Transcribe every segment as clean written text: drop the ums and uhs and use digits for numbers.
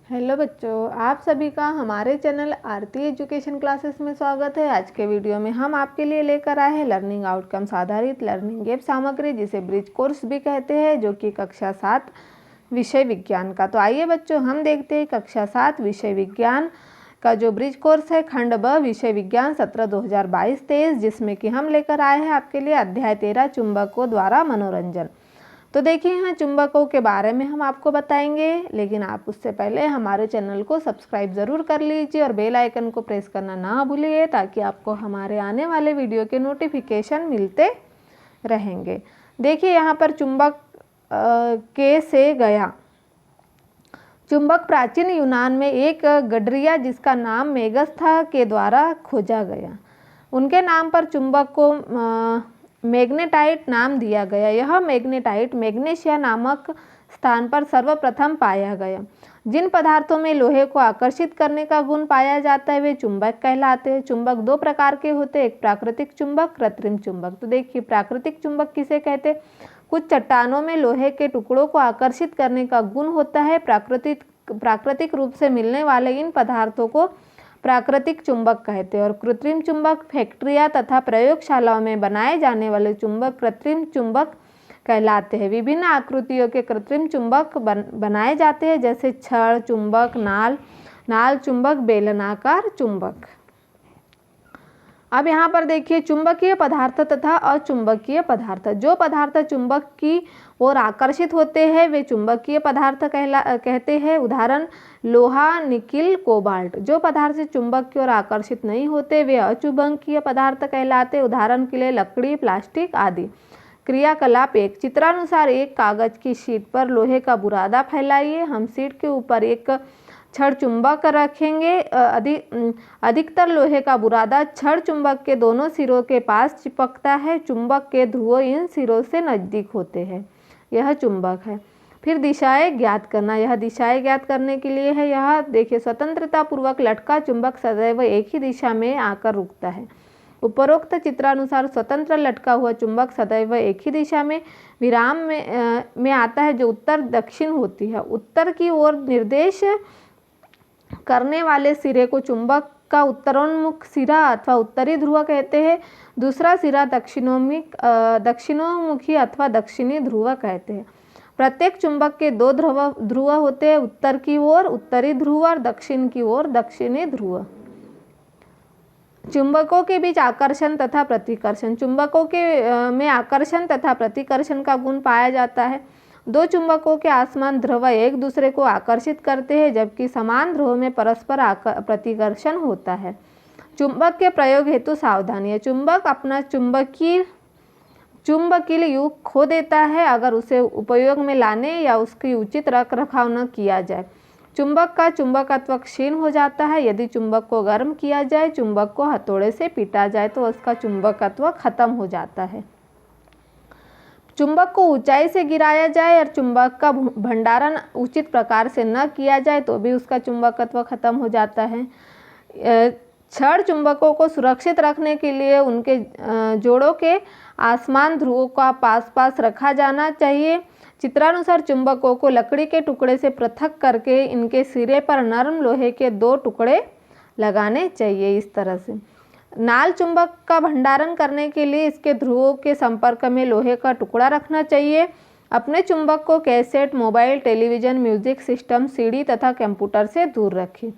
Hello बच्चों, आप सभी का हमारे चैनल आरती एजुकेशन क्लासेस में स्वागत है। आज के वीडियो में हम आपके लिए लेकर आए हैं लर्निंग आउटकम्स आधारित लर्निंग ऐप सामग्री, जिसे ब्रिज कोर्स भी कहते हैं, जो कि कक्षा 7 विषय विज्ञान का। तो आइए बच्चों, हम देखते हैं कक्षा 7 विषय विज्ञान का जो ब्रिज कोर्स है, खंड ब विषय विज्ञान सत्र 2022-23, जिसमें कि हम लेकर आए हैं आपके लिए अध्याय 13 चुंबकों द्वारा मनोरंजन। तो देखिए, यहाँ चुंबकों के बारे में हम आपको बताएंगे, लेकिन आप उससे पहले हमारे चैनल को सब्सक्राइब ज़रूर कर लीजिए और बेल आइकन को प्रेस करना ना भूलिए, ताकि आपको हमारे आने वाले वीडियो के नोटिफिकेशन मिलते रहेंगे। देखिए, यहाँ पर चुंबक के से गया। चुंबक प्राचीन यूनान में एक गडरिया जिसका नाम मेगस था के द्वारा खोजा गया। उनके नाम पर चुंबक को मैग्नेटाइट नाम दिया गया। यह मैग्नेटाइट मैग्नेशिया नामक स्थान पर सर्वप्रथम पाया गया। जिन पदार्थों में लोहे को आकर्षित करने का गुण पाया जाता है वे चुंबक कहलाते हैं। चुंबक दो प्रकार के होते हैं, एक प्राकृतिक चुंबक, कृत्रिम चुंबक। तो देखिए, प्राकृतिक चुंबक किसे कहते हैं? कुछ चट्टानों में लोहे के टुकड़ों को आकर्षित करने का गुण होता है। प्राकृतिक रूप से मिलने वाले इन पदार्थों को प्राकृतिक चुंबक कहते हैं। और कृत्रिम चुंबक फैक्ट्रियां तथा प्रयोगशालाओं में बनाए जाने वाले चुंबक कृत्रिम चुंबक कहलाते हैं। विभिन्न आकृतियों के कृत्रिम चुंबक बनाए जाते हैं, जैसे छड़ चुंबक, नाल चुंबक, बेलनाकार चुंबक। अब यहाँ पर देखिए, चुंबकीय पदार्थ तथा अचुंबकीय पदार्थ। जो पदार्थ चुंबक की ओर आकर्षित होते हैं वे चुंबकीय पदार्थ कहते हैं। उदाहरण, लोहा, निकिल, कोबाल्ट। जो पदार्थ चुंबक की ओर आकर्षित नहीं होते वे अचुंबकीय पदार्थ कहलाते। उदाहरण के लिए लकड़ी, प्लास्टिक आदि। क्रियाकलाप 1। चित्रानुसार एक कागज की शीट पर लोहे का बुरादा फैलाइए। हम शीट के ऊपर एक छड़ चुंबक रखेंगे। अधिकतर लोहे का बुरादा छड़ चुंबक के दोनों सिरों के पास चिपकता है। चुंबक के ध्रुव इन सिरों से नजदीक होते हैं। यह चुंबक है। फिर दिशाएं ज्ञात करना। यह दिशाएं ज्ञात करने के लिए है। यह देखिए, स्वतंत्रता पूर्वक लटका चुंबक सदैव एक ही दिशा में आकर रुकता है। उपरोक्त चित्रानुसार स्वतंत्र लटका हुआ चुंबक सदैव एक ही दिशा में विराम में आता है, जो उत्तर दक्षिण होती है। उत्तर की ओर निर्देश करने वाले सिरे को चुंबक का उत्तरोन्मुख सिरा अथवा उत्तरी ध्रुव कहते हैं। दूसरा सिरा दक्षिणोन्मुखी अथवा दक्षिणी ध्रुव कहते हैं। प्रत्येक चुंबक के दो ध्रुव होते हैं, उत्तर की ओर उत्तरी ध्रुव और दक्षिण की ओर दक्षिणी ध्रुव। चुंबकों के बीच आकर्षण तथा प्रतिकर्षण। चुंबकों में आकर्षण तथा प्रतिकर्षण का गुण पाया जाता है। दो चुंबकों के असमान ध्रुव एक दूसरे को आकर्षित करते हैं, जबकि समान ध्रुव में परस्पर प्रतिकर्षण होता है। चुंबक के प्रयोग हेतु सावधानी। चुंबक अपना चुंबकीय युग खो देता है अगर उसे उपयोग में लाने या उसकी उचित रख रखाव न किया जाए। चुंबक का चुंबकत्व क्षीण हो जाता है। यदि चुंबक को गर्म किया जाए, चुंबक को हथौड़े से पीटा जाए तो उसका चुंबकत्व खत्म हो जाता है। चुंबक को ऊंचाई से गिराया जाए और चुंबक का भंडारण उचित प्रकार से न किया जाए तो भी उसका चुंबकत्व खत्म हो जाता है। छड़ चुंबकों को सुरक्षित रखने के लिए उनके जोड़ों के आसमान ध्रुवों का पास रखा जाना चाहिए। चित्रानुसार चुंबकों को लकड़ी के टुकड़े से पृथक करके इनके सिरे पर नरम लोहे के 2 टुकड़े लगाने चाहिए। इस तरह से नाल चुंबक का भंडारण करने के लिए इसके ध्रुवों के संपर्क में लोहे का टुकड़ा रखना चाहिए। अपने चुंबक को cassette, mobile, television, music system, CD तथा कंप्यूटर से दूर रखें।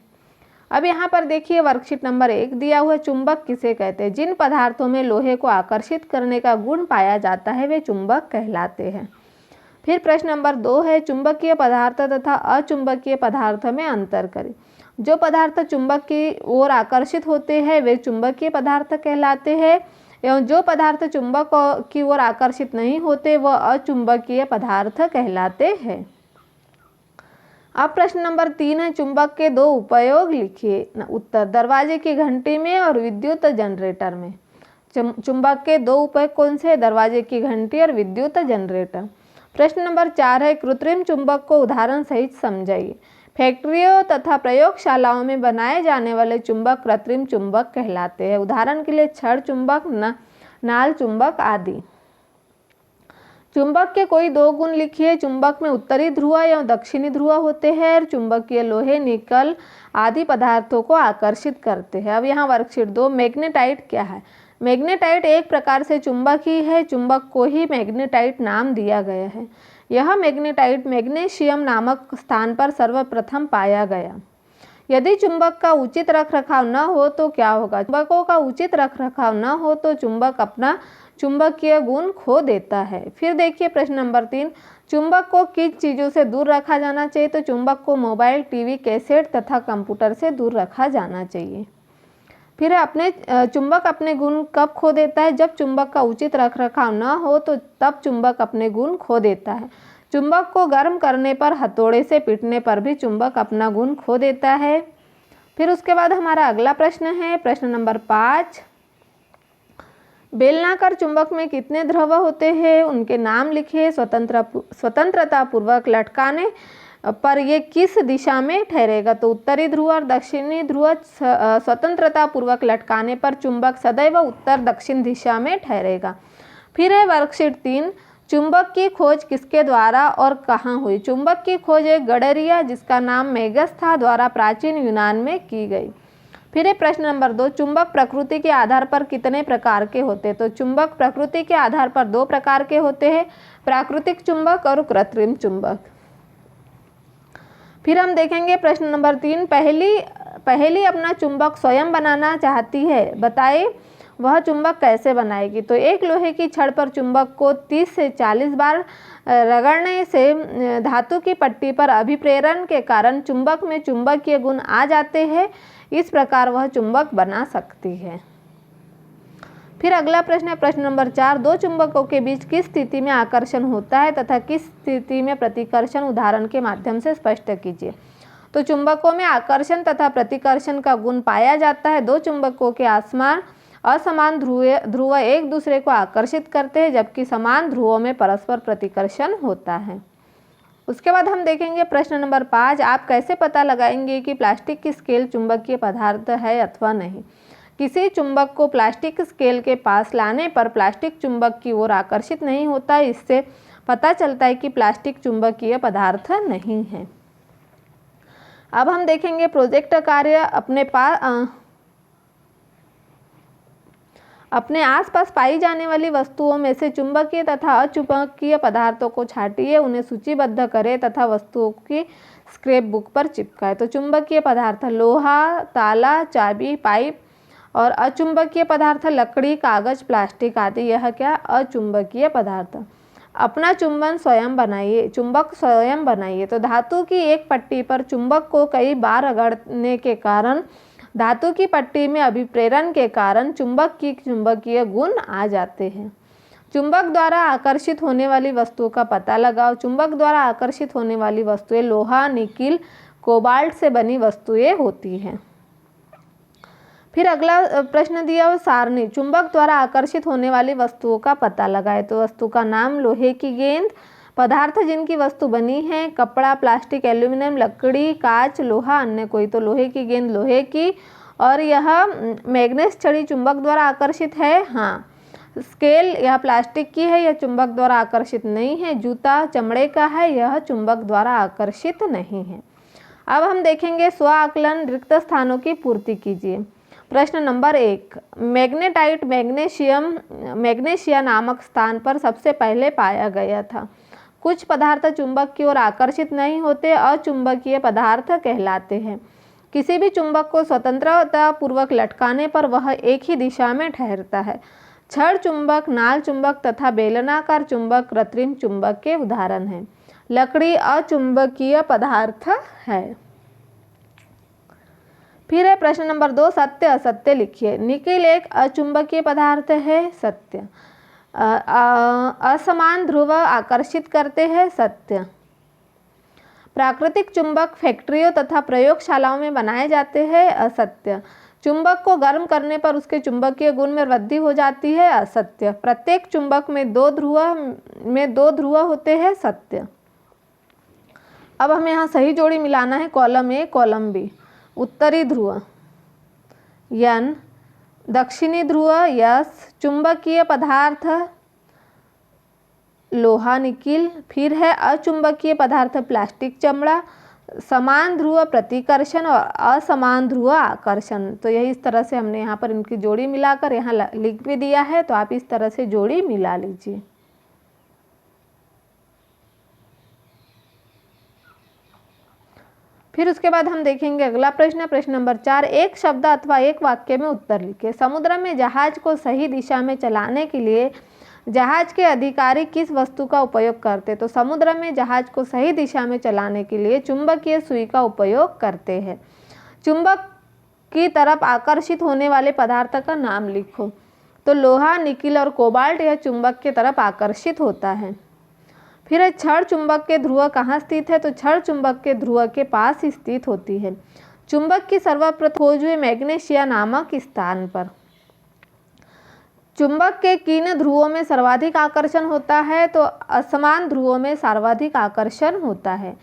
अब यहाँ पर देखिए, वर्कशीट नंबर 1 दिया हुआ। चुंबक किसे कहते हैं? जिन पदार्थों में लोहे को आकर्षित करने का गुण पाया जाता है वे चुंबक कहलाते हैं। फिर प्रश्न नंबर 2 है, चुंबकीय पदार्थ तथा अचुंबकीय पदार्थ में अंतर करें। जो पदार्थ चुंबक की ओर आकर्षित होते हैं वे चुंबकीय पदार्थ कहलाते हैं, एवं जो पदार्थ चुंबक की ओर आकर्षित नहीं होते वह अचुंबकीय पदार्थ कहलाते हैं। अब प्रश्न नंबर 3 है, चुंबक के 2 उपयोग लिखिए। उत्तर, दरवाजे की घंटी में और विद्युत जनरेटर में। चुंबक के 2 उपयोग कौन से? दरवाजे की घंटी और विद्युत जनरेटर। प्रश्न नंबर 4 है, कृत्रिम चुंबक को उदाहरण सहित समझाइए। फैक्ट्रियों तथा प्रयोगशालाओं में बनाए जाने वाले चुंबक कृत्रिम चुंबक कहलाते हैं। उदाहरण के लिए छड़ चुंबक, नाल चुंबक आदि। चुंबक के कोई दो गुण लिखिए। चुंबक में उत्तरी ध्रुव या दक्षिणी ध्रुव होते हैं। चुंबकीय लोहे, निकल आदि पदार्थों को आकर्षित करते हैं। अब यहाँ वर्कशीट 2, मैग्नेटाइट क्या है? मैग्नेटाइट एक प्रकार से चुंबक ही है। चुंबक को ही मैग्नेटाइट नाम दिया गया है। यह मैग्नेटाइट मैग्नीशियम नामक स्थान पर सर्वप्रथम पाया गया। यदि चुंबक का उचित रखरखाव न हो तो क्या होगा? चुंबकों का उचित रखरखाव न हो तो चुंबक अपना चुंबकीय गुण खो देता है। फिर देखिए प्रश्न नंबर 3, चुंबक को किस चीज़ों से दूर रखा जाना चाहिए? तो चुंबक को मोबाइल, टीवी, कैसेट तथा कंप्यूटर से दूर रखा जाना चाहिए। फिर चुंबक अपने गुण कब खो देता है? जब चुंबक का उचित रखरखाव न हो तो तब चुंबक अपने गुण खो देता है। चुंबक को गर्म करने पर, हथौड़े से पीटने पर भी चुंबक अपना गुण खो देता है। फिर उसके बाद हमारा अगला प्रश्न है प्रश्न नंबर 5, बेलनाकार चुंबक में कितने ध्रुव होते हैं? उनके नाम लिखिए। स्वतंत्रता पूर्वक लटकाने पर ये किस दिशा में ठहरेगा? तो उत्तरी ध्रुव और दक्षिणी ध्रुव स्वतंत्रता पूर्वक लटकाने पर चुंबक सदैव उत्तर दक्षिण दिशा में ठहरेगा। फिर है वर्कशीट 3, चुंबक की खोज किसके द्वारा और कहाँ हुई? चुंबक की खोज एक गडरिया जिसका नाम मेगस था द्वारा प्राचीन यूनान में की गई। फिर है प्रश्न नंबर 2, चुंबक प्रकृति के आधार पर कितने प्रकार के होते हैं? तो चुंबक प्रकृति के आधार पर 2 प्रकार के होते हैं, प्राकृतिक चुंबक और कृत्रिम चुंबक। फिर हम देखेंगे प्रश्न नंबर 3, पहली अपना चुंबक स्वयं बनाना चाहती है, बताए वह चुंबक कैसे बनाएगी? तो एक लोहे की छड़ पर चुंबक को 30 से 40 बार रगड़ने से धातु की पट्टी पर अभिप्रेरण के कारण चुंबक में चुंबकीय गुण आ जाते हैं। इस प्रकार वह चुंबक बना सकती है। फिर अगला प्रश्न है प्रश्न नंबर 4, दो चुंबकों के बीच किस स्थिति में आकर्षण होता है तथा किस स्थिति में प्रतिकर्षण? उदाहरण के माध्यम से स्पष्ट कीजिए। तो चुंबकों में आकर्षण तथा प्रतिकर्षण का गुण पाया जाता है। दो चुंबकों के असमान ध्रुव एक दूसरे को आकर्षित करते हैं जबकि समान ध्रुवों में परस्पर प्रतिकर्षण होता है। उसके बाद हम देखेंगे प्रश्न नंबर 5, आप कैसे पता लगाएंगे कि प्लास्टिक की स्केल चुंबकीय पदार्थ है अथवा नहीं? किसी चुंबक को प्लास्टिक स्केल के पास लाने पर प्लास्टिक चुंबक की ओर आकर्षित नहीं होता। इससे पता चलता है कि प्लास्टिक चुंबकीय पदार्थ नहीं है। अब हम देखेंगे प्रोजेक्ट कार्य। अपने आसपास पाई जाने वाली वस्तुओं में से चुंबकीय तथा अचुंबकीय पदार्थों को छांटिए, उन्हें सूचीबद्ध करें तथा वस्तुओं की स्क्रैप बुक पर चिपकाएं। तो चुंबकीय पदार्थ लोहा, ताला, चाबी, पाइप और अचुंबकीय पदार्थ लकड़ी, कागज, प्लास्टिक आदि। यह क्या? अचुंबकीय पदार्थ। अपना चुंबक स्वयं बनाइए। तो धातु की एक पट्टी पर चुंबक को कई बार रगड़ने के कारण धातु की पट्टी में अभिप्रेरण के कारण चुंबक की चुंबकीय गुण आ जाते हैं। चुंबक द्वारा आकर्षित होने वाली वस्तुओं का पता लगाओ। चुंबक द्वारा आकर्षित होने वाली वस्तुएं लोहा, निकिल, कोबाल्ट से बनी वस्तुएं होती हैं। फिर अगला प्रश्न दिया हुआ सारणी, चुंबक द्वारा आकर्षित होने वाली वस्तुओं का पता लगाए। तो वस्तु का नाम लोहे की गेंद, पदार्थ जिनकी वस्तु बनी है, कपड़ा, प्लास्टिक, एल्यूमिनियम, लकड़ी, कांच, लोहा, अन्य कोई। तो लोहे की गेंद लोहे की, और यह मैग्नेस छड़ी चुंबक द्वारा आकर्षित है। हाँ, स्केल यह प्लास्टिक की है, यह चुंबक द्वारा आकर्षित नहीं है। जूता चमड़े का है, यह चुंबक द्वारा आकर्षित नहीं है। अब हम देखेंगे स्व आकलन, रिक्त स्थानों की पूर्ति कीजिए। प्रश्न नंबर 1, मैग्नेटाइट मैग्नेशिया नामक स्थान पर सबसे पहले पाया गया था। कुछ पदार्थ चुंबक की ओर आकर्षित नहीं होते, अचुंबकीय पदार्थ कहलाते हैं। किसी भी चुंबक को स्वतंत्रता पूर्वक लटकाने पर वह एक ही दिशा में ठहरता है। छड़ चुंबक, नाल चुंबक तथा बेलनाकार चुंबक कृत्रिम चुंबक के उदाहरण हैं। लकड़ी अचुंबकीय पदार्थ है। फिर है प्रश्न नंबर 2, सत्य असत्य लिखिए। निकिल एक अचुंबकीय पदार्थ है, सत्य। असमान ध्रुव आकर्षित करते हैं, सत्य। प्राकृतिक चुंबक फैक्ट्रियों तथा प्रयोगशालाओं में बनाए जाते हैं, असत्य। चुंबक को गर्म करने पर उसके चुंबकीय गुण में वृद्धि हो जाती है, असत्य। प्रत्येक चुंबक में दो ध्रुव होते हैं, सत्य। अब हमें यहाँ सही जोड़ी मिलाना है, कॉलम ए कॉलम बी। उत्तरी ध्रुव N, दक्षिणी ध्रुव S, चुंबकीय पदार्थ लोहा निकिल। फिर है अचुंबकीय पदार्थ प्लास्टिक चमड़ा, समान ध्रुव प्रतिकर्षण और असमान ध्रुव आकर्षण। तो यही इस तरह से हमने यहाँ पर इनकी जोड़ी मिलाकर यहाँ लिख भी दिया है, तो आप इस तरह से जोड़ी मिला लीजिए। फिर उसके बाद हम देखेंगे अगला प्रश्न, प्रश्न नंबर 4। एक शब्द अथवा एक वाक्य में उत्तर लिखें। समुद्र में जहाज को सही दिशा में चलाने के लिए जहाज के अधिकारी किस वस्तु का उपयोग करते? तो समुद्र में जहाज को सही दिशा में चलाने के लिए चुंबकीय सुई का उपयोग करते हैं। चुंबक की तरफ आकर्षित होने वाले पदार्थ का नाम लिखो। तो लोहा, निकिल और कोबाल्ट यह चुंबक की तरफ आकर्षित होता है। फिर है क्षण चुंबक के ध्रुव कहाँ स्थित है? तो क्षण चुंबक के ध्रुव के पास स्थित होती है। चुंबक की सर्वप्रथम खोज हुई मैग्नेशिया नामक स्थान पर। चुंबक के किन ध्रुवों में सर्वाधिक आकर्षण होता है? तो असमान ध्रुवों में सर्वाधिक आकर्षण होता है।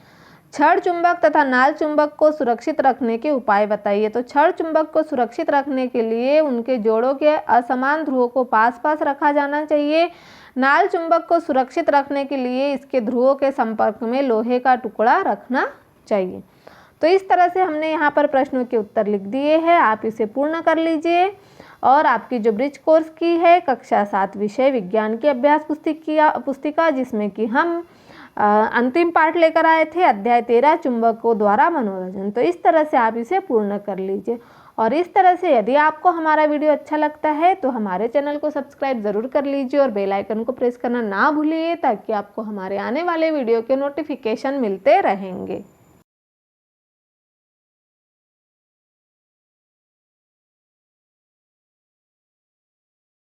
क्षण चुंबक तथा नाल चुंबक को सुरक्षित रखने के उपाय बताइए। तो क्षण चुंबक को सुरक्षित रखने के लिए उनके जोड़ों के असमान ध्रुवों को पास पास रखा जाना चाहिए। नाल चुंबक को सुरक्षित रखने के लिए इसके ध्रुवों के संपर्क में लोहे का टुकड़ा रखना चाहिए। तो इस तरह से हमने यहाँ पर प्रश्नों के उत्तर लिख दिए हैं। आप इसे पूर्ण कर लीजिए और आपकी जो ब्रिज कोर्स की है कक्षा 7 विषय विज्ञान की अभ्यास पुस्तिका जिसमें कि हम अंतिम पाठ लेकर आए थे, अध्याय 13 चुंबकों द्वारा मनोरंजन। तो इस तरह से आप इसे पूर्ण कर लीजिए। और इस तरह से यदि आपको हमारा वीडियो अच्छा लगता है तो हमारे चैनल को सब्सक्राइब ज़रूर कर लीजिए और बेल आइकन को प्रेस करना ना भूलिए, ताकि आपको हमारे आने वाले वीडियो के नोटिफिकेशन मिलते रहेंगे।